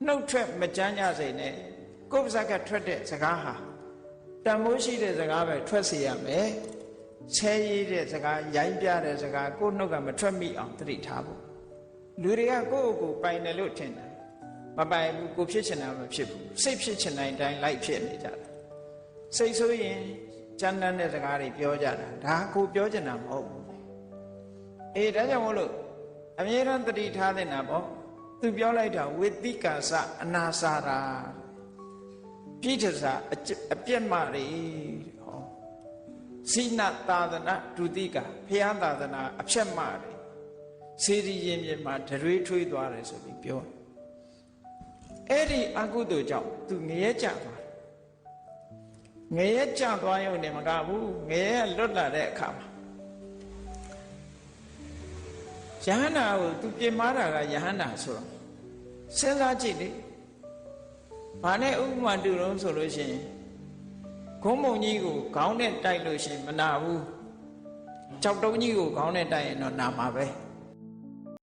နှုတ်ထွက်မကြမ်းကြစိတ်နဲ့ကိုယ်ပါဇက်ကထွက်တဲ့စကားဟာတန်ဖိုးရှိတဲ့စကားပဲထွက်စေရမယ်ဆဲရည်တဲ့စကားရိုင်းပြတဲ့စကားကိုယ်နှုတ်ကမထွက်မိအောင်သတိထားဖို့လူတွေကကိုယ့်ကိုယ်ပိုင်တယ်လို့ထင်တယ်မပိုင်ဘူးကိုဖြစ်ချင်တာမဖြစ်ဘူးစိတ်ဖြစ်ချင်တဲ့အတိုင်းလိုက်ဖြစ်နေကြတာစိတ်ဆိုရင်ချမ်းသာတဲ့စကားတွေပြောကြတာဒါကိုပြောချင်တာမဟုတ်ဘူးအေးဒါကြောင့်မို့လို့အမြဲတမ်းသတိထားတဲ့နာပေါ့သူပြောလိုက်တာဝိသိကာစအနာစာရာပြိဋ္ဌစာအပြက်မတွေဟောစိနသာသနာဒုတိကဖျားသာသနာအဖြက်မတွေစေတီရင်ပြင်မှာဒရွေးထွေးသွားတယ်ဆိုပြီးပြောအဲ့ဒီအကုသိုလ်ကြောင့်သူငရဲကြသွားတယ်ငရဲကြသွားရုံနဲ့မကဘူးငရဲလွတ်လာတဲ့အခါမှာယဟန္တာကိုသူပြင်မာတာကယဟန္တာဆိုတော့စဉ်းစားကြည့်လေဘာနဲ့ဥပမာတူတော့ဆိုလို့ရှိရင်ခုံးမုံကြီးကိုခေါင်းနဲ့တိုက်လို့ရှိရင်မနာဘူးကြောက်တုံးကြီးကိုခေါင်းနဲ့တိုက်ရင်တော့နာမှာပဲ